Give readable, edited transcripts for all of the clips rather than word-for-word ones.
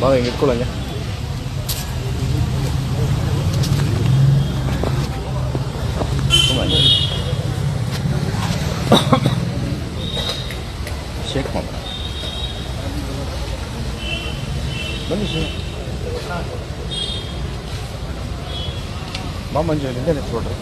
ಬಾಗ ಹಿಂಗೆ ಇಟ್ಕೊಳ್ಳಂಗೆ. ಶೇಕ್ ಮಾಡ ಬನ್ನಿ ಸರ್ ಬಾ ಮಂಜು ಹಿಂದೆ ನಿಂತ್ಕೊಡ್ರಿ.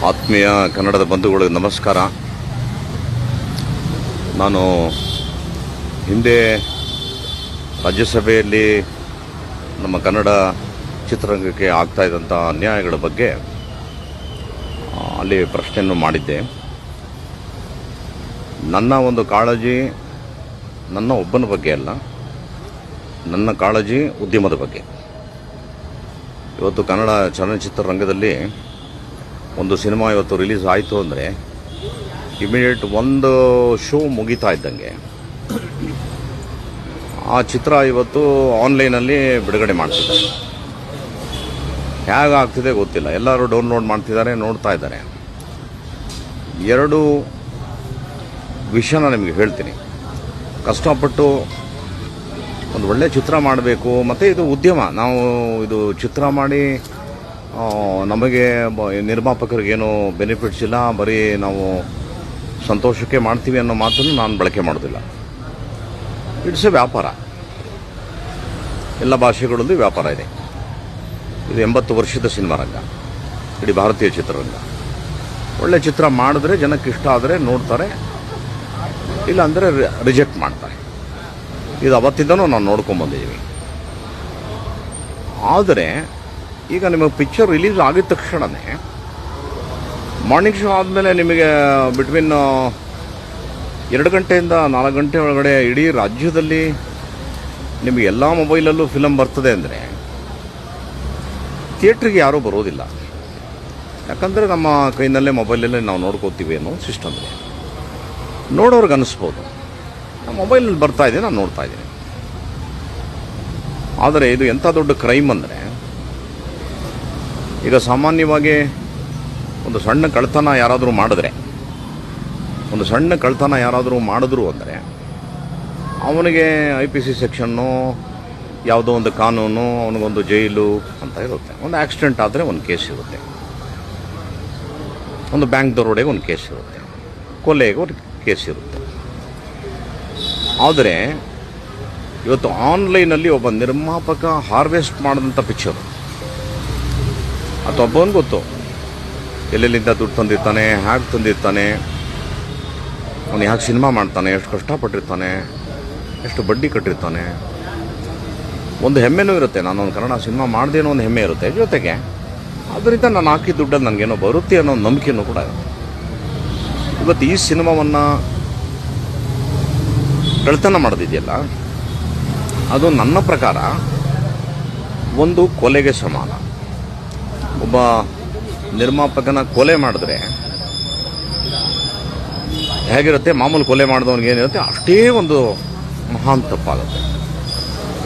ಆತ್ಮೀಯ ಕನ್ನಡದ ಬಂಧುಗಳಿಗೆ ನಮಸ್ಕಾರ. ನಾನು ಹಿಂದೆ ರಾಜ್ಯಸಭೆಯಲ್ಲಿ ನಮ್ಮ ಕನ್ನಡ ಚಿತ್ರರಂಗಕ್ಕೆ ಆಗ್ತಾಯಿದ್ದಂಥ ಅನ್ಯಾಯಗಳ ಬಗ್ಗೆ ಅಲ್ಲಿ ಪ್ರಶ್ನೆಯನ್ನು ಮಾಡಿದ್ದೆ. ನನ್ನ ಒಂದು ಕಾಳಜಿ ನನ್ನ ಒಬ್ಬನ ಬಗ್ಗೆ ಅಲ್ಲ, ನನ್ನ ಕಾಳಜಿ ಉದ್ಯಮದ ಬಗ್ಗೆ. ಇವತ್ತು ಕನ್ನಡ ಚಲನಚಿತ್ರರಂಗದಲ್ಲಿ ಒಂದು ಸಿನಿಮಾ ಇವತ್ತು ರಿಲೀಸ್ ಆಯಿತು ಅಂದರೆ ಇಮಿಡಿಯೇಟ್ ಒಂದು ಶೋ ಮುಗಿತಾ ಇದ್ದಂಗೆ ಆ ಚಿತ್ರ ಇವತ್ತು ಆನ್ಲೈನಲ್ಲಿ ಬಿಡುಗಡೆ ಮಾಡ್ತಿದ್ದಾರೆ. ಹೇಗಾಗ್ತಿದೆ ಗೊತ್ತಿಲ್ಲ, ಎಲ್ಲರೂ ಡೌನ್ಲೋಡ್ ಮಾಡ್ತಿದ್ದಾರೆ, ನೋಡ್ತಾ ಇದ್ದಾರೆ. ಎರಡು ವಿಷಯನ ನಿಮಗೆ ಹೇಳ್ತೀನಿ. ಕಷ್ಟಪಟ್ಟು ಒಂದು ಒಳ್ಳೆಯ ಚಿತ್ರ ಮಾಡಬೇಕು, ಮತ್ತು ಇದು ಉದ್ಯಮ. ನಾವು ಇದು ಚಿತ್ರ ಮಾಡಿ ನಮಗೆ ನಿರ್ಮಾಪಕರಿಗೇನು ಬೆನಿಫಿಟ್ಸ್ ಇಲ್ಲ, ಬರೀ ನಾವು ಸಂತೋಷಕ್ಕೆ ಮಾಡ್ತೀವಿ ಅನ್ನೋ ಮಾತನ್ನು ನಾನು ಬಳಕೆ ಮಾಡೋದಿಲ್ಲ. ಇಟ್ಸ್ ಎ ವ್ಯಾಪಾರ. ಎಲ್ಲ ಭಾಷೆಗಳಲ್ಲೂ ವ್ಯಾಪಾರ ಇದೆ. ಇದು 80 ವರ್ಷದ ಸಿನಿಮಾ ರಂಗ, ಇಡೀ ಭಾರತೀಯ ಚಿತ್ರರಂಗ. ಒಳ್ಳೆ ಚಿತ್ರ ಮಾಡಿದ್ರೆ ಜನಕ್ಕೆ ಇಷ್ಟ ಆದರೆ ನೋಡ್ತಾರೆ, ಇಲ್ಲ ಅಂದರೆ ರಿಜೆಕ್ಟ್ ಮಾಡ್ತಾರೆ. ಇದು ಅವತ್ತಿಂದನೂ ನಾವು ನೋಡ್ಕೊಂಬಂದಿದ್ದೀವಿ. ಆದರೆ ಈಗ ನಿಮಗೆ ಪಿಕ್ಚರ್ ರಿಲೀಸ್ ಆಗಿದ ತಕ್ಷಣವೇ ಮಾರ್ನಿಂಗ್ ಶೋ ಆದಮೇಲೆ ನಿಮಗೆ ಬಿಟ್ವೀನ್ 2 ಗಂಟೆಯಿಂದ 4 ಗಂಟೆ ಒಳಗಡೆ ಇಡೀ ರಾಜ್ಯದಲ್ಲಿ ನಿಮಗೆ ಎಲ್ಲ ಮೊಬೈಲಲ್ಲೂ ಫಿಲಮ್ ಬರ್ತದೆ ಅಂದರೆ ಥಿಯೇಟ್ರಿಗೆ ಯಾರೂ ಬರೋದಿಲ್ಲ. ಯಾಕಂದರೆ ನಮ್ಮ ಕೈನಲ್ಲೇ ಮೊಬೈಲಲ್ಲೇ ನಾವು ನೋಡ್ಕೋತೀವಿ ಅನ್ನೋ ಸಿಸ್ಟಮ್ ಇದೆ. ನೋಡೋರ್ಗೆ ಅನ್ನಿಸ್ಬೋದು ನಮ್ಮ ಮೊಬೈಲಲ್ಲಿ ಬರ್ತಾ ಇದೆ, ನಾನು ನೋಡ್ತಾ ಇದ್ದೀನಿ. ಆದರೆ ಇದು ಎಂಥ ದೊಡ್ಡ ಕ್ರೈಮ್ ಅಂದರೆ, ಈಗ ಸಾಮಾನ್ಯವಾಗಿ ಒಂದು ಸಣ್ಣ ಕಳ್ತನ ಯಾರಾದರೂ ಮಾಡಿದ್ರು ಅಂದರೆ ಅವನಿಗೆ IPC ಸೆಕ್ಷನ್ನು, ಯಾವುದೋ ಒಂದು ಕಾನೂನು, ಅವನಿಗೊಂದು ಜೈಲು ಅಂತ ಇರುತ್ತೆ. ಒಂದು ಆಕ್ಸಿಡೆಂಟ್ ಆದರೆ ಒಂದು ಕೇಸ್ ಇರುತ್ತೆ, ಒಂದು ಬ್ಯಾಂಕ್ ದರೋಡೆಗೆ ಒಂದು ಕೇಸ್ ಇರುತ್ತೆ, ಕೊಲೆಗೆ ಒಂದು ಕೇಸ್ ಇರುತ್ತೆ. ಆದರೆ ಇವತ್ತು ಆನ್ಲೈನಲ್ಲಿ ಒಬ್ಬ ನಿರ್ಮಾಪಕ ಹಾರ್ವೆಸ್ಟ್ ಮಾಡಿದಂಥ ಪಿಕ್ಚರು, ಅಥವಾ ಒಬ್ಬನಿಗೆ ಗೊತ್ತು ಎಲ್ಲೆಲ್ಲಿಂದ ದುಡ್ಡು ತಂದಿರ್ತಾನೆ, ಹ್ಯಾಗೆ ತಂದಿರ್ತಾನೆ, ಅವನು ಹ್ಯಾಗೆ ಸಿನಿಮಾ ಮಾಡ್ತಾನೆ, ಎಷ್ಟು ಕಷ್ಟಪಟ್ಟಿರ್ತಾನೆ, ಎಷ್ಟು ಬಡ್ಡಿ ಕಟ್ಟಿರ್ತಾನೆ. ಒಂದು ಹೆಮ್ಮೆನೂ ಇರುತ್ತೆ, ನಾನೊಂದು ಕನ್ನಡ ಸಿನಿಮಾ ಮಾಡಿದೆ ಅನ್ನೋ ಒಂದು ಹೆಮ್ಮೆ ಇರುತ್ತೆ. ಜೊತೆಗೆ ಅದರಿಂದ ನಾನು ಹಾಕಿದ ದುಡ್ಡಲ್ಲಿ ನನಗೇನೋ ಬರುತ್ತೆ ಅನ್ನೋ ನಂಬಿಕೆಯೂ ಕೂಡ ಇರುತ್ತೆ. ಇವತ್ತು ಈ ಸಿನಿಮಾವನ್ನು ಕಳ್ತನ ಮಾಡೋದಿದೆಯಲ್ಲ, ಅದು ನನ್ನ ಪ್ರಕಾರ ಒಂದು ಕೊಲೆಗೆ ಸಮಾನ. ಒಬ್ಬ ನಿರ್ಮಾಪಕನ ಕೊಲೆ ಮಾಡಿದ್ರೆ ಹೇಗಿರುತ್ತೆ, ಮಾಮೂಲು ಕೊಲೆ ಮಾಡಿದವನಿಗೆ ಏನಿರುತ್ತೆ ಅಷ್ಟೇ ಒಂದು ಮಹಾನ್ ತಪ್ಪಾಗುತ್ತೆ.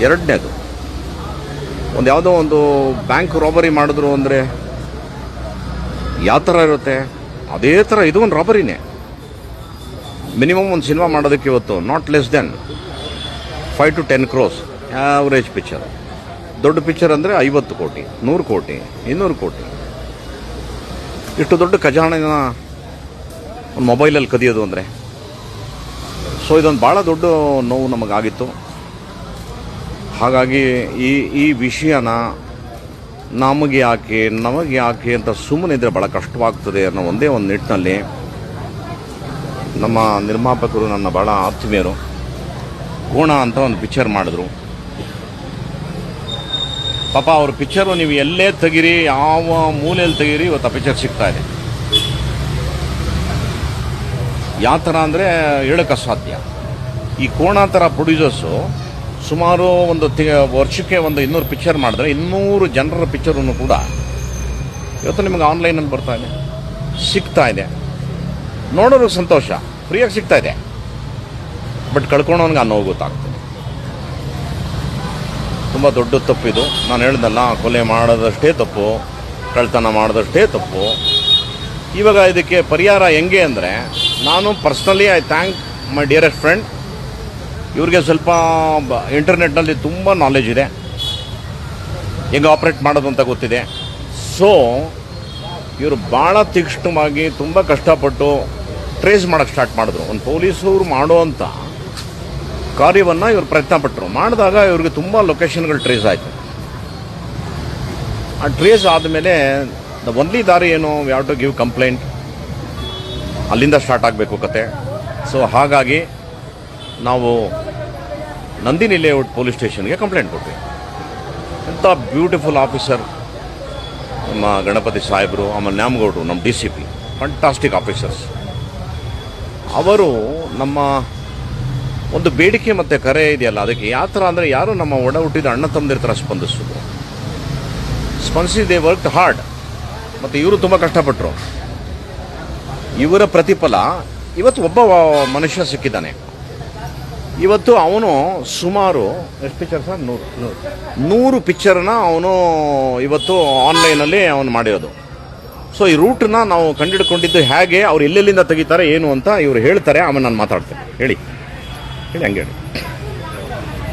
ಎರಡನೇದು, ಯಾವುದೋ ಒಂದು ಬ್ಯಾಂಕ್ ರಾಬರಿ ಮಾಡಿದ್ರು ಅಂದರೆ ಯಾವ ಥರ ಇರುತ್ತೆ, ಅದೇ ಥರ ಇದು ಒಂದು ರಾಬರಿನೇ. ಮಿನಿಮಮ್ ಒಂದು ಸಿನಿಮಾ ಮಾಡೋದಕ್ಕೆ ಇವತ್ತು not less than 5 to 10 crores average picture. ದೊಡ್ಡ ಪಿಕ್ಚರ್ ಅಂದರೆ 50 ಕೋಟಿ, 100 ಕೋಟಿ, 200 ಕೋಟಿ. ಇಷ್ಟು ದೊಡ್ಡ ಖಜಾನೆನ ಒಂದು ಮೊಬೈಲಲ್ಲಿ ಕದಿಯೋದು ಅಂದರೆ, ಸೊ ಇದೊಂದು ಭಾಳ ದೊಡ್ಡ ನೋವು ನಮಗಾಗಿತ್ತು. ಹಾಗಾಗಿ ಈ ವಿಷಯನ ನಮಗೆ ಯಾಕೆ ಅಂತ ಸುಮ್ಮನೆ ಇದ್ದರೆ ಭಾಳ ಕಷ್ಟವಾಗ್ತದೆ ಅನ್ನೋ ಒಂದೇ ಒಂದು ನಿಟ್ಟಿನಲ್ಲಿ ನಮ್ಮ ನಿರ್ಮಾಪಕರು, ನನ್ನ ಭಾಳ ಆತ್ಮೀಯರು, ಕೋಣ ಅಂತ ಒಂದು ಪಿಕ್ಚರ್ ಮಾಡಿದ್ರು. ಪಾಪ ಅವ್ರ ಪಿಕ್ಚರು ನೀವು ಎಲ್ಲೇ ತೆಗೀರಿ, ಯಾವ ಮೂಲೆಯಲ್ಲಿ ತೆಗೀರಿ, ಇವತ್ತು ಆ ಪಿಕ್ಚರ್ ಸಿಗ್ತಾ ಇದೆ. ಯಾವ ಥರ ಅಂದರೆ ಹೇಳೋಕ್ಕೆ ಅಸಾಧ್ಯ. ಈ ಕೋಣಾಂತರ ಪ್ರೊಡ್ಯೂಸರ್ಸು ಸುಮಾರು ಒಂದು ವರ್ಷಕ್ಕೆ ಒಂದು 200 ಪಿಕ್ಚರ್ ಮಾಡಿದ್ರೆ 200 ಜನರ ಪಿಕ್ಚರನ್ನು ಕೂಡ ಇವತ್ತು ನಿಮಗೆ ಆನ್ಲೈನಲ್ಲಿ ಬರ್ತಾ ಇದೆ, ಸಿಗ್ತಾ ಇದೆ. ನೋಡೋರಿಗೆ ಸಂತೋಷ, ಫ್ರೀಯಾಗಿ ಸಿಗ್ತಾ ಇದೆ. ಬಟ್ ಕಳ್ಕೊಳೋನ್ಗೆ ಆ ನೋವು ಗೊತ್ತಾಗ್ತದೆ. ತುಂಬ ದೊಡ್ಡ ತಪ್ಪಿದು. ನಾನು ಹೇಳ್ದಲ್ಲ, ಕೊಲೆ ಮಾಡೋದಷ್ಟೇ ತಪ್ಪು, ಕಳ್ತನ ಮಾಡೋದಷ್ಟೇ ತಪ್ಪು. ಇವಾಗ ಇದಕ್ಕೆ ಪರಿಹಾರ ಹೆಂಗೆ ಅಂದರೆ, ನಾನು personally I thank my dearest friend. ಇವ್ರಿಗೆ ಸ್ವಲ್ಪ ಇಂಟರ್ನೆಟ್ನಲ್ಲಿ ತುಂಬ ನಾಲೆಜ್ ಇದೆ, ಹೆಂಗೆ ಆಪ್ರೇಟ್ ಮಾಡೋದು ಅಂತ ಗೊತ್ತಿದೆ. ಸೊ ಇವರು ಭಾಳ ತೀಕ್ಷ್ಣವಾಗಿ ತುಂಬ ಕಷ್ಟಪಟ್ಟು ಟ್ರೇಸ್ ಮಾಡೋಕ್ಕೆ ಸ್ಟಾರ್ಟ್ ಮಾಡಿದ್ರು. ಒಂದು ಪೊಲೀಸರು ಮಾಡುವಂಥ ಕಾರ್ಯವನ್ನು ಇವರು ಪ್ರಯತ್ನ ಪಟ್ಟರು. ಮಾಡಿದಾಗ ಇವ್ರಿಗೆ ತುಂಬ ಲೊಕೇಶನ್ಗಳು ಟ್ರೇಸ್ ಆಯಿತು. ಆ ಟ್ರೇಸ್ ಆದಮೇಲೆ ದ ಒನ್ಲಿ ದಾರಿ ಏನು, we have to give complaint. ಅಲ್ಲಿಂದ ಸ್ಟಾರ್ಟ್ ಆಗಬೇಕು ಕತೆ. ಸೊ ಹಾಗಾಗಿ ನಾವು ನಂದಿನಿ ಲೇಔಟ್ ಪೊಲೀಸ್ ಸ್ಟೇಷನ್ಗೆ ಕಂಪ್ಲೇಂಟ್ ಕೊಟ್ವಿ. ಎಂಥ ಬ್ಯೂಟಿಫುಲ್ ಆಫೀಸರ್ ನಮ್ಮ ಗಣಪತಿ ಸಾಹೇಬರು, ಆಮೇಲೆ ನ್ಯಾಮಗೌಡರು, ನಮ್ಮ DCP, ಫ್ಯಾಂಟಾಸ್ಟಿಕ್ ಆಫೀಸರ್ಸ್. ಅವರು ನಮ್ಮ ಒಂದು ಬೇಡಿಕೆ ಮತ್ತು ಕರೆ ಇದೆಯಲ್ಲ, ಅದಕ್ಕೆ ಯಾವ ಥರ ಅಂದರೆ, ಯಾರು ನಮ್ಮ ಒಡ ಹುಟ್ಟಿದ ಅಣ್ಣ ತಮ್ಮದಿರ ಥರ ಸ್ಪಂದಿಸಿ ದೇ ವರ್ಕ್ ಹಾರ್ಡ್. ಮತ್ತು ಇವರು ತುಂಬ ಕಷ್ಟಪಟ್ಟರು. ಇವರ ಪ್ರತಿಫಲ ಇವತ್ತು ಒಬ್ಬ ಮನುಷ್ಯ ಸಿಕ್ಕಿದ್ದಾನೆ. ಇವತ್ತು ಅವನು ಸುಮಾರು ಎಷ್ಟು ಪಿಕ್ಚರ್ ಸರ್, 100 ಪಿಕ್ಚರ್ನ ಅವನು ಇವತ್ತು ಆನ್ಲೈನಲ್ಲಿ ಅವನು ಮಾಡಿರೋದು. ಸೊ ಈ ರೂಟನ್ನ ನಾವು ಕಂಡುಹಿಡ್ಕೊಂಡಿದ್ದು ಹೇಗೆ, ಅವ್ರು ಎಲ್ಲೆಲ್ಲಿಂದ ತೆಗಿತಾರೆ ಏನು ಅಂತ ಇವರು ಹೇಳ್ತಾರೆ. ಆಮೇಲೆ ನಾನು ಮಾತಾಡ್ತೇನೆ. ಹೇಳಿ ಹಂಗೆ ಹೇಳಿ.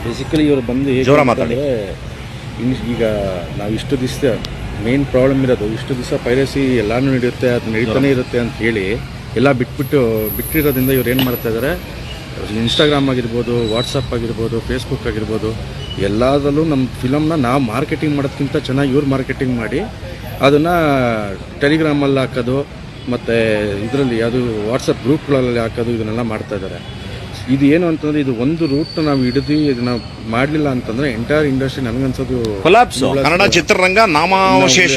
ಬೇಸಿಕಲಿ ಇವರು ಬಂದು ಜೋರ ಮಾತಾಡಿ. ಈಗ ನಾವು ಇಷ್ಟು ದಿವಸ ಮೇನ್ ಪ್ರಾಬ್ಲಮ್ ಇರೋದು, ಇಷ್ಟು ದಿವಸ ಪೈರಸಿ ಎಲ್ಲಾನು ನಡೆಯುತ್ತೆ, ಅದು ನಡೀತಾನೆ ಇರುತ್ತೆ ಅಂತ ಹೇಳಿ ಎಲ್ಲ ಬಿಟ್ಟಿರೋದ್ರಿಂದ ಇವ್ರು ಏನು ಮಾಡ್ತಾ ಇದ್ದಾರೆ, ಇನ್ಸ್ಟಾಗ್ರಾಮ್ ಆಗಿರ್ಬೋದು, ವಾಟ್ಸಪ್ ಆಗಿರ್ಬೋದು, ಫೇಸ್ಬುಕ್ ಆಗಿರ್ಬೋದು, ಎಲ್ಲದರಲ್ಲೂ ನಮ್ಮ ಫಿಲಮ್ನ ನಾವು ಮಾರ್ಕೆಟಿಂಗ್ ಮಾಡೋದಕ್ಕಿಂತ ಚೆನ್ನಾಗಿ ಇವ್ರು ಮಾರ್ಕೆಟಿಂಗ್ ಮಾಡಿ ಅದನ್ನು ಟೆಲಿಗ್ರಾಮಲ್ಲಿ ಹಾಕೋದು ಮತ್ತು ಇದರಲ್ಲಿ ಯಾವುದು ವಾಟ್ಸಪ್ ಗ್ರೂಪ್ಗಳಲ್ಲಿ ಹಾಕೋದು, ಇದನ್ನೆಲ್ಲ ಮಾಡ್ತಾ ಇದ್ದಾರೆ. ಇದು ಏನು ಅಂತಂದರೆ, ಇದು ಒಂದು ರೂಟ್ ನಾವು ಹಿಡಿದು ಇದನ್ನ ಮಾಡಲಿಲ್ಲ ಅಂತಂದರೆ ಎಂಟೈರ್ ಇಂಡಸ್ಟ್ರಿ ನನಗನ್ಸೋದು ಕೊಲಾಪ್ಸ್. ಕನ್ನಡ ಚಿತ್ರರಂಗ ನಾಮಾವಶೇಷ,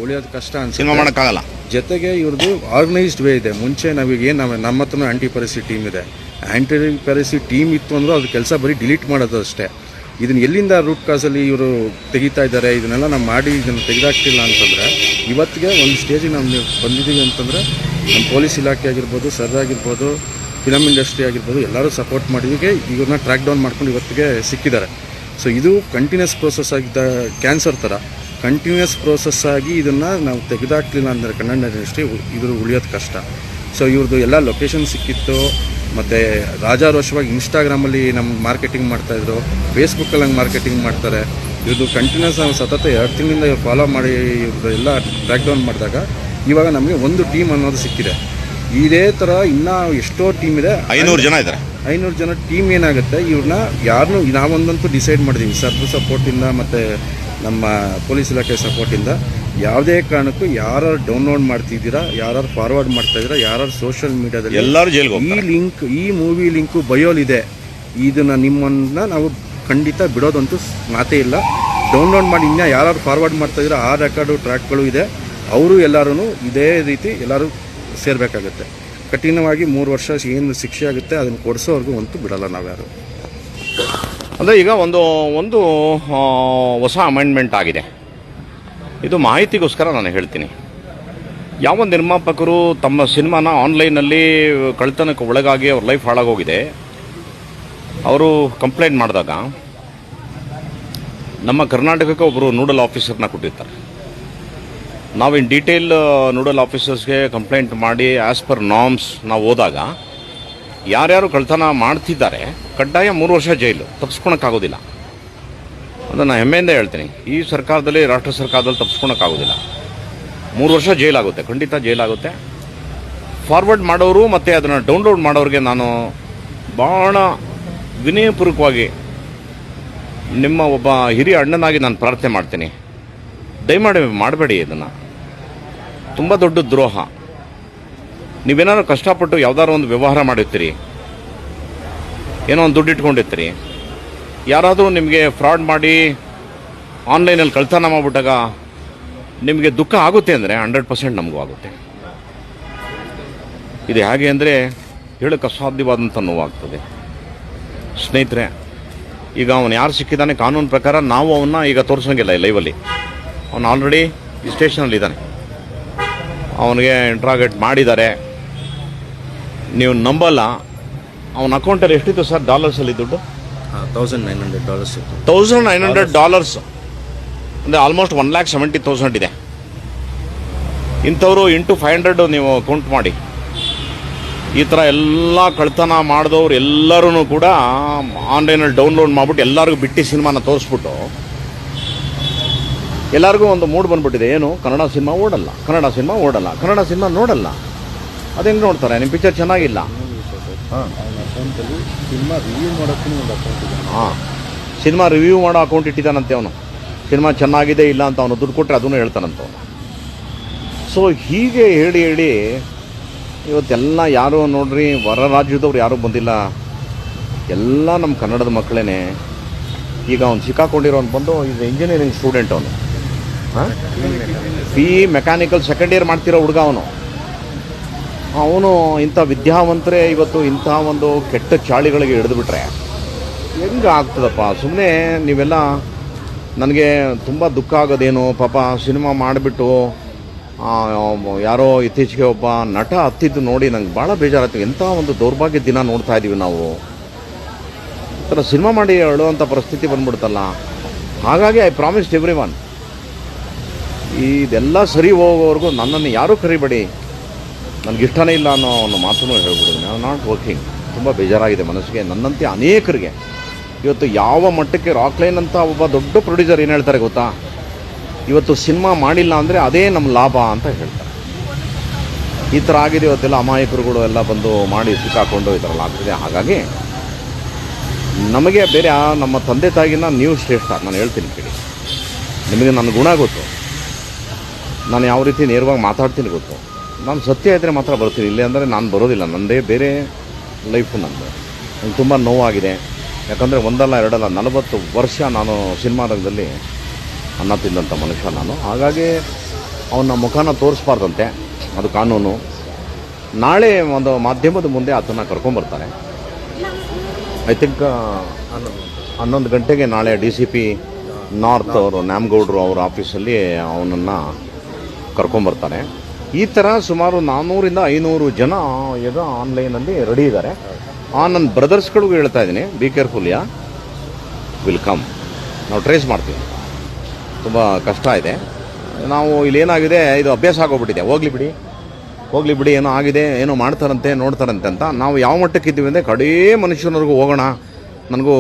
ಉಳಿಯೋದು ಕಷ್ಟ ಸಿನಿಮಾ ಮಾಡೋಕ್ಕಾಗಲ್ಲ. ಜೊತೆಗೆ ಇವ್ರದ್ದು ಆರ್ಗನೈಸ್ಡ್ ವೇ ಇದೆ. ಮುಂಚೆ ನಾವೀಗೇನು ನಮ್ಮ ಹತ್ರ ಆ್ಯಂಟಿ ಪೈರಸಿ ಟೀಮ್ ಇದೆ. ಆ್ಯಂಟಿ ಪೈರಸಿ ಟೀಮ್ ಇತ್ತು ಅಂದರೂ ಅದು ಕೆಲಸ ಬರೀ ಡಿಲೀಟ್ ಮಾಡೋದು ಅಷ್ಟೇ. ಇದನ್ನು ಎಲ್ಲಿಂದ ರೂಟ್ ಕಾಸಲ್ಲಿ ಇವರು ತೆಗಿತಾ ಇದ್ದಾರೆ, ಇದನ್ನೆಲ್ಲ ನಾವು ಮಾಡಿ ಇದನ್ನು ತೆಗೆದಾಕ್ತಿಲ್ಲ ಅಂತಂದರೆ ಇವತ್ತಿಗೆ ಒಂದು ಸ್ಟೇಜಿಗೆ ನಾವು ಬಂದಿದ್ದೀವಿ ಅಂತಂದರೆ ನಮ್ಮ ಪೊಲೀಸ್ ಇಲಾಖೆ ಆಗಿರ್ಬೋದು, ಸರ್ ಆಗಿರ್ಬೋದು, ಫಿಲಮ್ ಇಂಡಸ್ಟ್ರಿ ಆಗಿರ್ಬೋದು, ಎಲ್ಲರೂ ಸಪೋರ್ಟ್ ಮಾಡಿ ಇವ್ರನ್ನ ಟ್ರ್ಯಾಕ್ ಡೌನ್ ಮಾಡ್ಕೊಂಡು ಇವತ್ತಿಗೆ ಸಿಕ್ಕಿದ್ದಾರೆ. ಸೊ ಇದು ಕಂಟಿನ್ಯೂಸ್ ಪ್ರೋಸೆಸ್ ಆಗಿದ್ದ ಕ್ಯಾನ್ಸರ್ ಥರ ಕಂಟಿನ್ಯೂಸ್ ಪ್ರೋಸೆಸ್ ಆಗಿ ಇದನ್ನು ನಾವು ತೆಗೆದಾಕ್ಲಿಲ್ಲ ಅಂದರೆ ಕನ್ನಡ ಇಂಡಸ್ಟ್ರಿ ಇದ್ರ ಉಳಿಯೋದು ಕಷ್ಟ. ಸೊ ಇವ್ರದ್ದು ಎಲ್ಲ ಲೊಕೇಶನ್ ಸಿಕ್ಕಿತ್ತು. ಮತ್ತು ರಾಜಾರೋಷವಾಗಿ ಇನ್ಸ್ಟಾಗ್ರಾಮಲ್ಲಿ ನಮ್ಮ ಮಾರ್ಕೆಟಿಂಗ್ ಮಾಡ್ತಾಯಿದ್ರು, ಫೇಸ್ಬುಕ್ಕಲ್ಲಿ ಹಂಗೆ ಮಾರ್ಕೆಟಿಂಗ್ ಮಾಡ್ತಾರೆ. ಇವ್ರದ್ದು ಕಂಟಿನ್ಯೂಸ್ ನಾವು ಸತತ 2 ತಿಂಗಳಿಂದ ಇವ್ರು ಫಾಲೋ ಮಾಡಿ ಇವ್ರದ್ದು ಎಲ್ಲ ಟ್ರ್ಯಾಕ್ ಡೌನ್ ಮಾಡಿದಾಗ ಇವಾಗ ನಮಗೆ ಒಂದು ಟೀಮ್ ಅನ್ನೋದು ಸಿಕ್ಕಿದೆ. ಇದೇ ಥರ ಇನ್ನೂ ಎಷ್ಟೋ ಟೀಮ್ ಇದೆ, 500 ಜನ ಇದ್ದಾರೆ. 500 ಜನ ಟೀಮ್ ಏನಾಗುತ್ತೆ, ಇವ್ರನ್ನ ಯಾರನ್ನೂ ನಾವೊಂದಂತೂ ಡಿಸೈಡ್ ಮಾಡಿದ್ದೀವಿ, ಸರ್ದು ಸಪೋರ್ಟಿಂದ ಮತ್ತು ನಮ್ಮ ಪೊಲೀಸ್ ಇಲಾಖೆ ಸಪೋರ್ಟಿಂದ. ಯಾವುದೇ ಕಾರಣಕ್ಕೂ ಯಾರು ಡೌನ್ಲೋಡ್ ಮಾಡ್ತಿದ್ದೀರಾ, ಯಾರು ಫಾರ್ವರ್ಡ್ ಮಾಡ್ತಾಯಿದ್ದೀರಾ, ಯಾರು ಸೋಷಿಯಲ್ ಮೀಡಿಯಾದಲ್ಲಿ ಎಲ್ಲರೂ ಜೈಲಿಗೆ ಈ ಲಿಂಕ್, ಈ ಮೂವಿ ಲಿಂಕು ಬಯೋಲಿದೆ, ಇದನ್ನು ನಿಮ್ಮನ್ನು ನಾವು ಖಂಡಿತ ಬಿಡೋದಂತೂ ಮಾತೇ ಇಲ್ಲ. ಡೌನ್ಲೋಡ್ ಮಾಡಿ ಇನ್ನೂ ಯಾರು ಫಾರ್ವರ್ಡ್ ಮಾಡ್ತಾಯಿದ್ದೀರಾ ಆ ರೆಕಾರ್ಡು ಟ್ರ್ಯಾಕ್ಗಳು ಇದೆ, ಅವರು ಎಲ್ಲರೂ ಇದೇ ರೀತಿ ಎಲ್ಲರೂ ಸೇರಬೇಕಾಗುತ್ತೆ. ಕಠಿಣವಾಗಿ 3 ವರ್ಷ ಏನು ಶಿಕ್ಷೆ ಆಗುತ್ತೆ ಅದನ್ನು ಕೊಡಿಸೋವರೆಗೂ ಅಂತೂ ಬಿಡಲ್ಲ ನಾವ್ಯಾರು. ಅಂದರೆ ಈಗ ಒಂದು ಹೊಸ ಅಮೆಂಡ್ಮೆಂಟ್ ಆಗಿದೆ. ಇದು ಮಾಹಿತಿಗೋಸ್ಕರ ನಾನು ಹೇಳ್ತೀನಿ. ಯಾವ ನಿರ್ಮಾಪಕರು ತಮ್ಮ ಸಿನಿಮಾನ ಆನ್ಲೈನಲ್ಲಿ ಕಳ್ತನಕ್ಕೆ ಒಳಗಾಗಿ ಅವ್ರ ಲೈಫ್ ಹಾಳಾಗೋಗಿದೆ, ಅವರು ಕಂಪ್ಲೇಂಟ್ ಮಾಡಿದಾಗ ನಮ್ಮ ಕರ್ನಾಟಕಕ್ಕೆ ಒಬ್ಬರು ನೋಡಲ್ ಆಫೀಸರ್ನ ಕೊಟ್ಟಿರ್ತಾರೆ. ನಾವು ಇನ್ ಡೀಟೇಲ್ ನೋಡಲ್ ಆಫೀಸರ್ಸ್ಗೆ ಕಂಪ್ಲೇಂಟ್ ಮಾಡಿ ಆ್ಯಸ್ ಪರ್ ನಾರ್ಮ್ಸ್ ನಾವು ಹೋದಾಗ ಯಾರ್ಯಾರು ಕಳ್ತನ ಮಾಡ್ತಿದ್ದಾರೆ ಕಡ್ಡಾಯ 3 ವರ್ಷ ಜೈಲು, ತಪ್ಪಿಸ್ಕೊಳಕ್ಕಾಗೋದಿಲ್ಲ. ಅದನ್ನು ಹೆಮ್ಮೆಯಿಂದ ಹೇಳ್ತೀನಿ. ಈ ಸರ್ಕಾರದಲ್ಲಿ, ರಾಷ್ಟ್ರ ಸರ್ಕಾರದಲ್ಲಿ ತಪ್ಪಿಸ್ಕೊಳಕ್ಕಾಗೋದಿಲ್ಲ. 3 ವರ್ಷ ಜೈಲಾಗುತ್ತೆ, ಖಂಡಿತ ಜೈಲಾಗುತ್ತೆ. ಫಾರ್ವರ್ಡ್ ಮಾಡೋರು ಮತ್ತು ಅದನ್ನು ಡೌನ್ಲೋಡ್ ಮಾಡೋರಿಗೆ ನಾನು ಭಾಳ ವಿನಯಪೂರ್ವಕವಾಗಿ ನಿಮ್ಮ ಒಬ್ಬ ಹಿರಿಯ ಅಣ್ಣನಾಗಿ ನಾನು ಪ್ರಾರ್ಥನೆ ಮಾಡ್ತೀನಿ, ದಯಮಾಡಿ ಮಾಡಬೇಡಿ. ಇದನ್ನು ತುಂಬ ದೊಡ್ಡ ದ್ರೋಹ. ನೀವೇನಾದ್ರು ಕಷ್ಟಪಟ್ಟು ಯಾವ್ದಾದ್ರು ಒಂದು ವ್ಯವಹಾರ ಮಾಡಿರ್ತೀರಿ, ಏನೋ ಒಂದು ದುಡ್ಡು ಇಟ್ಕೊಂಡಿರ್ತೀರಿ, ಯಾರಾದರೂ ನಿಮಗೆ ಫ್ರಾಡ್ ಮಾಡಿ ಆನ್ಲೈನಲ್ಲಿ ಕಳ್ತನ ಮಾಡಿಬಿಟ್ಟಾಗ ನಿಮಗೆ ದುಃಖ ಆಗುತ್ತೆ ಅಂದರೆ 100% ನಮಗೂ ಆಗುತ್ತೆ. ಇದು ಹೇಗೆ ಅಂದರೆ, ಹೇಳಕ್ಕೆ ಅಸಾಧ್ಯವಾದಂಥ ನೋವಾಗ್ತದೆ. ಸ್ನೇಹಿತರೆ, ಈಗ ಅವನು ಯಾರು ಸಿಕ್ಕಿದ್ದಾನೆ ಕಾನೂನು ಪ್ರಕಾರ ನಾವು ಅವನ್ನ ಈಗ ತೋರಿಸೋಂಗಿಲ್ಲ ಈ ಲೈವಲ್ಲಿ. ಅವನು ಆಲ್ರೆಡಿ ಈ ಸ್ಟೇಷನಲ್ಲಿ ಇದ್ದಾನೆ. ಅವನಿಗೆ ಇಂಟ್ರಾಗೇಟ್ ಮಾಡಿದ್ದಾರೆ. ನೀವು ನಂಬಲ್ಲ, ಅವನ ಅಕೌಂಟಲ್ಲಿ ಎಷ್ಟಿತ್ತು ಸರ್ ಡಾಲರ್ಸಲ್ಲಿ ದುಡ್ಡು? $1,900 ಇತ್ತು. $1,900 ಅಂದರೆ ಆಲ್ಮೋಸ್ಟ್ 1,70,000 ಇದೆ. ಇಂಥವರು ಇಂಟು 500 ನೀವು ಕೌಂಟ್ ಮಾಡಿ. ಈ ಥರ ಎಲ್ಲ ಕಳ್ತನ ಮಾಡಿದವ್ರು ಎಲ್ಲರೂ ಕೂಡ ಆನ್ಲೈನಲ್ಲಿ ಡೌನ್ಲೋಡ್ ಮಾಡಿಬಿಟ್ಟು ಎಲ್ಲರಿಗೂ ಬಿಟ್ಟು ಸಿನಿಮಾನ ತೋರಿಸ್ಬಿಟ್ಟು ಎಲ್ಲರಿಗೂ ಒಂದು ಮೂಡ್ ಬಂದ್ಬಿಟ್ಟಿದೆ. ಏನು, ಕನ್ನಡ ಸಿನಿಮಾ ಓಡಲ್ಲ, ಕನ್ನಡ ಸಿನಿಮಾ ಓಡಲ್ಲ, ಕನ್ನಡ ಸಿನಿಮಾ ನೋಡಲ್ಲ. ಅದು ಹೆಂಗೆ ನೋಡ್ತಾರೆ? ನಿಮ್ಮ ಪಿಕ್ಚರ್ ಚೆನ್ನಾಗಿಲ್ಲ. ಹಾಂ, ಸಿನಿಮಾ ರಿವ್ಯೂ ಮಾಡೋಕ್ಕೂ ಒಂದು ಅಕೌಂಟ್ ಇದೆ. ಹಾಂ, ಸಿನಿಮಾ ರಿವ್ಯೂ ಮಾಡೋ ಅಕೌಂಟ್ ಇಟ್ಟಿದ್ದಾನಂತೆ ಅವನು. ಸಿನಿಮಾ ಚೆನ್ನಾಗಿದೆ ಇಲ್ಲ ಅಂತ ಅವನು ದುಡ್ಡು ಕೊಟ್ಟರೆ ಅದನ್ನು ಹೇಳ್ತಾನಂತ ಅವನು. ಸೊ ಹೀಗೆ ಹೇಳಿ ಹೇಳಿ ಇವತ್ತೆಲ್ಲ ಯಾರು ನೋಡ್ರಿ, ಹೊರ ರಾಜ್ಯದವ್ರು ಯಾರೂ ಬಂದಿಲ್ಲ, ಎಲ್ಲ ನಮ್ಮ ಕನ್ನಡದ ಮಕ್ಕಳೇ. ಈಗ ಅವ್ನು ಸಿಕ್ಕಾಕೊಂಡಿರೋನು ಬಂದು ಈಗ ಇಂಜಿನಿಯರಿಂಗ್ ಸ್ಟೂಡೆಂಟ್ ಅವನು. ಹಾಂ, ಮೆಕ್ಯಾನಿಕಲ್ ಸೆಕೆಂಡ್ ಇಯರ್ ಮಾಡ್ತಿರೋ ಹುಡುಗ ಅವನು ಇಂಥ ವಿದ್ಯಾವಂತರೇ ಇವತ್ತು ಇಂಥ ಒಂದು ಕೆಟ್ಟ ಚಾಳಿಗಳಿಗೆ ಹಿಡಿದುಬಿಟ್ರೆ ಹೆಂಗೆ ಆಗ್ತದಪ್ಪ? ಸುಮ್ಮನೆ ನೀವೆಲ್ಲ ನನಗೆ ತುಂಬ ದುಃಖ ಆಗೋದೇನು, ಪಾಪ ಸಿನಿಮಾ ಮಾಡಿಬಿಟ್ಟು ಯಾರೋ ಇತ್ತೀಚೆಗೆ ಒಬ್ಬ ನಟ ಹತ್ತಿದ್ದು ನೋಡಿ ನಂಗೆ ಭಾಳ ಬೇಜಾರಾಯ್ತು. ಎಂಥ ಒಂದು ದೌರ್ಭಾಗ್ಯ ದಿನ ನೋಡ್ತಾ ಇದ್ದೀವಿ ನಾವು. ಈ ಥರ ಸಿನಿಮಾ ಮಾಡಿ ಹೇಳುವಂಥ ಪರಿಸ್ಥಿತಿ ಬಂದ್ಬಿಡ್ತಲ್ಲ. ಹಾಗಾಗಿ ಐ ಪ್ರಾಮಿಸ್ಡ್ ಎವ್ರಿ ಒನ್, ಇದೆಲ್ಲ ಸರಿ ಹೋಗೋವರೆಗೂ ನನ್ನನ್ನು ಯಾರೂ ಕರಿಬೇಡಿ, ನನಗಿಷ್ಟನೇ ಇಲ್ಲ ಅನ್ನೋ ಒಂದು ಮಾತನ್ನು ಹೇಳ್ಬಿಡಿದ್ದೀನಿ. I not working. ತುಂಬ ಬೇಜಾರಾಗಿದೆ ಮನಸ್ಸಿಗೆ. ನನ್ನಂತೆ ಅನೇಕರಿಗೆ ಇವತ್ತು ಯಾವ ಮಟ್ಟಕ್ಕೆ ರಾಕ್ಲೈನ್ ಅಂತ ಒಬ್ಬ ದೊಡ್ಡ ಪ್ರೊಡ್ಯೂಸರ್ ಏನು ಹೇಳ್ತಾರೆ ಗೊತ್ತಾ? ಇವತ್ತು ಸಿನಿಮಾ ಮಾಡಿಲ್ಲ ಅಂದರೆ ಅದೇ ನಮ್ಮ ಲಾಭ ಅಂತ ಹೇಳ್ತಾರೆ. ಈ ಥರ ಆಗಿದೆ ಇವತ್ತೆಲ್ಲ. ಅಮಾಯಕರುಗಳು ಎಲ್ಲ ಬಂದು ಮಾಡಿ ಸಿಕ್ಕಾಕೊಂಡು ಈ ಥರ ಎಲ್ಲ ಆಗ್ತಿದೆ. ಹಾಗಾಗಿ ನಮಗೆ ಬೇರೆ ನಮ್ಮ ತಂದೆ ತಾಯಿಗಿನ್ನ ನೀವು ಶ್ರೇಷ್ಠ. ನಾನು ಹೇಳ್ತೀನಿ ಕೇಳಿ, ನಿಮಗೆ ನನ್ನ ಗುಣ ಗೊತ್ತು, ನಾನು ಯಾವ ರೀತಿ ನೇರವಾಗಿ ಮಾತಾಡ್ತೀನಿ ಗೊತ್ತು. ನಾನು ಸತ್ಯ ಇದ್ದರೆ ಮಾತ್ರ ಬರ್ತೀನಿ, ಇಲ್ಲೇ ಅಂದರೆ ನಾನು ಬರೋದಿಲ್ಲ. ನನ್ನದೇ ಬೇರೆ ಲೈಫು ನಂದು. ನಂಗೆ ತುಂಬ ನೋವಾಗಿದೆ. ಯಾಕಂದರೆ ಒಂದಲ್ಲ ಎರಡಲ್ಲ 40 ವರ್ಷ ನಾನು ಸಿನಿಮಾ ರಂಗದಲ್ಲಿ ಅನ್ನ ತಿಂದಂಥ ಮನುಷ್ಯ ನಾನು. ಹಾಗಾಗಿ ಅವನ ಮುಖನ ತೋರಿಸ್ಬಾರ್ದಂತೆ, ಅದು ಕಾನೂನು. ನಾಳೆ ಒಂದು ಮಾಧ್ಯಮದ ಮುಂದೆ ಆತನ ಕರ್ಕೊಂಬರ್ತಾರೆ. ಐ ಥಿಂಕ್ 11 ಗಂಟೆಗೆ ನಾಳೆ DCP ನಾರ್ತ್ ಅವರು ನ್ಯಾಮಗೌಡರು ಅವ್ರ ಆಫೀಸಲ್ಲಿ ಅವನನ್ನು ಕರ್ಕೊಂಬರ್ತಾರೆ. ಈ ಥರ ಸುಮಾರು 400ರಿಂದ 500 ಜನ ಈಗ ಆನ್ಲೈನಲ್ಲಿ ರೆಡಿ ಇದ್ದಾರೆ. ನನ್ನ ಬ್ರದರ್ಸ್ಗಳಿಗೂ ಹೇಳ್ತಾ ಇದ್ದೀನಿ, ಬಿ ಕೇರ್ಫುಲ್, ವಿಲ್ ಕಮ್. ನಾವು ಟ್ರೇಸ್ ಮಾಡ್ತೀವಿ. ತುಂಬ ಕಷ್ಟ ಇದೆ. ನಾವು ಇಲ್ಲೇನಾಗಿದೆ, ಇದು ಅಭ್ಯಾಸ ಆಗೋಗ್ಬಿಟ್ಟಿದೆ. ಹೋಗಲಿ ಬಿಡಿ ಏನೋ ಆಗಿದೆ, ಏನೋ ಮಾಡ್ತಾರಂತೆ ನೋಡ್ತಾರಂತೆ ಅಂತ ನಾವು ಯಾವ ಮಟ್ಟಕ್ಕೆ ಇದ್ದೀವಿ ಅಂದರೆ ಕಡೇ ಮನುಷ್ಯನವ್ರಿಗೂ ಹೋಗೋಣ, ನನಗೂ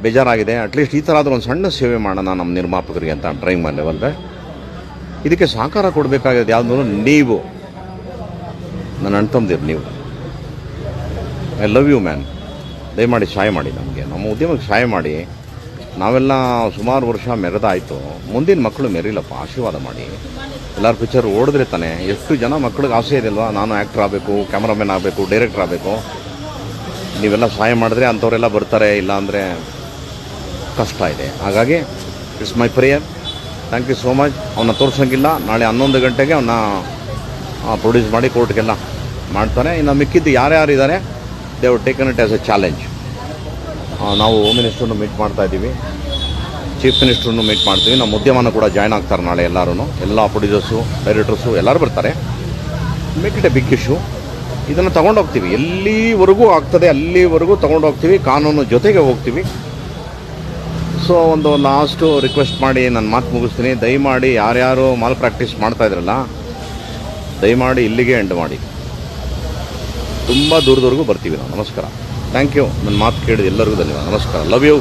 ಬೇಜಾರಾಗಿದೆ, ಅಟ್ಲೀಸ್ಟ್ ಈ ಥರ ಆದರೂ ಒಂದು ಸಣ್ಣ ಸೇವೆ ಮಾಡೋಣ ನಮ್ಮ ನಿರ್ಮಾಪಕರಿಗೆ ಅಂತ ಟ್ರೈ ಮಾಡಲೇವಲ್ವೇ. ಇದಕ್ಕೆ ಸಹಕಾರ ಕೊಡಬೇಕಾಗಿದೆ ಯಾವುದು? ನೀವು, ನನ್ನ ಅಣ್ತಂದಿರು ನೀವು. I love you man. ದಯಮಾಡಿ ಸಹಾಯ ಮಾಡಿ, ನಮಗೆ ನಮ್ಮ ಉದ್ಯಮಕ್ಕೆ ಸಹಾಯ ಮಾಡಿ. ನಾವೆಲ್ಲ ಸುಮಾರು ವರ್ಷ ಮೆರೆದಾಯಿತು, ಮುಂದಿನ ಮಕ್ಕಳು ಮೆರಿಲಪ್ಪ, ಆಶೀರ್ವಾದ ಮಾಡಿ. ಎಲ್ಲರ ಪಿಕ್ಚರ್ ಓಡಿದ್ರೆ ತಾನೆ. ಎಷ್ಟು ಜನ ಮಕ್ಕಳಿಗೆ ಆಸೆ ಇದೆಯಲ್ವಾ, ನಾನು ಆ್ಯಕ್ಟ್ರ್ ಆಗಬೇಕು, ಕ್ಯಾಮ್ರಾಮನ್ ಆಗಬೇಕು, ಡೈರೆಕ್ಟ್ರ್ ಆಗಬೇಕು. ನೀವೆಲ್ಲ ಸಹಾಯ ಮಾಡಿದ್ರೆ ಅಂಥವರೆಲ್ಲ ಬರ್ತಾರೆ, ಇಲ್ಲ ಅಂದರೆ ಕಷ್ಟ ಇದೆ. ಹಾಗಾಗಿ it's my prayer. Thank you so much. ಅವನ್ನ ತೋರಿಸೋಂಗಿಲ್ಲ. ನಾಳೆ 11 ಗಂಟೆಗೆ ಅವನ್ನ ಪ್ರೊಡ್ಯೂಸ್ ಮಾಡಿ ಕೋರ್ಟ್ಗೆಲ್ಲ ಮಾಡ್ತಾನೆ. ಇನ್ನು ಮಿಕ್ಕಿದ್ದು ಯಾರ್ಯಾರಿದ್ದಾರೆ they have taken it as a challenge. ನಾವು ಹೋಮ್ ಮಿನಿಸ್ಟ್ರನ್ನು ಮೀಟ್ ಮಾಡ್ತಾ ಇದ್ದೀವಿ, ಚೀಫ್ ಮಿನಿಸ್ಟ್ರನ್ನು ಮೀಟ್ ಮಾಡ್ತೀವಿ. ನಮ್ಮ ಉದ್ಯಮನ ಕೂಡ ಜಾಯ್ನ್ ಆಗ್ತಾರೆ ನಾಳೆ ಎಲ್ಲರೂ. ಎಲ್ಲ ಪ್ರೊಡ್ಯೂಸರ್ಸು, ಡೈರೆಕ್ಟರ್ಸು ಎಲ್ಲರೂ ಬರ್ತಾರೆ. Make it a big issue. ಇದನ್ನು ತೊಗೊಂಡೋಗ್ತೀವಿ, ಎಲ್ಲಿವರೆಗೂ ಆಗ್ತದೆ ಅಲ್ಲಿವರೆಗೂ ತೊಗೊಂಡೋಗ್ತೀವಿ. ಕಾನೂನು ಜೊತೆಗೆ ಹೋಗ್ತೀವಿ. ಸೊ ಒಂದು ಲಾಸ್ಟು ರಿಕ್ವೆಸ್ಟ್ ಮಾಡಿ ನನ್ನ ಮಾತು ಮುಗಿಸ್ತೀನಿ. ದಯಮಾಡಿ ಯಾರ್ಯಾರು ಮಾಲ್ ಪ್ರಾಕ್ಟೀಸ್ ಮಾಡ್ತಾ ಇದ್ರಲ್ಲ, ದಯಮಾಡಿ ಇಲ್ಲಿಗೆ ಎಂಡ್ ಮಾಡಿ. ತುಂಬ ದೂರದವರೆಗೂ ಬರ್ತೀವಿ ನಾವು. ನಮಸ್ಕಾರ. Thank you. ನನ್ನ ಮಾತು ಕೇಳಿದ ಎಲ್ಲರಿಗೂ ಧನ್ಯವಾದ. ನಮಸ್ಕಾರ. Love you.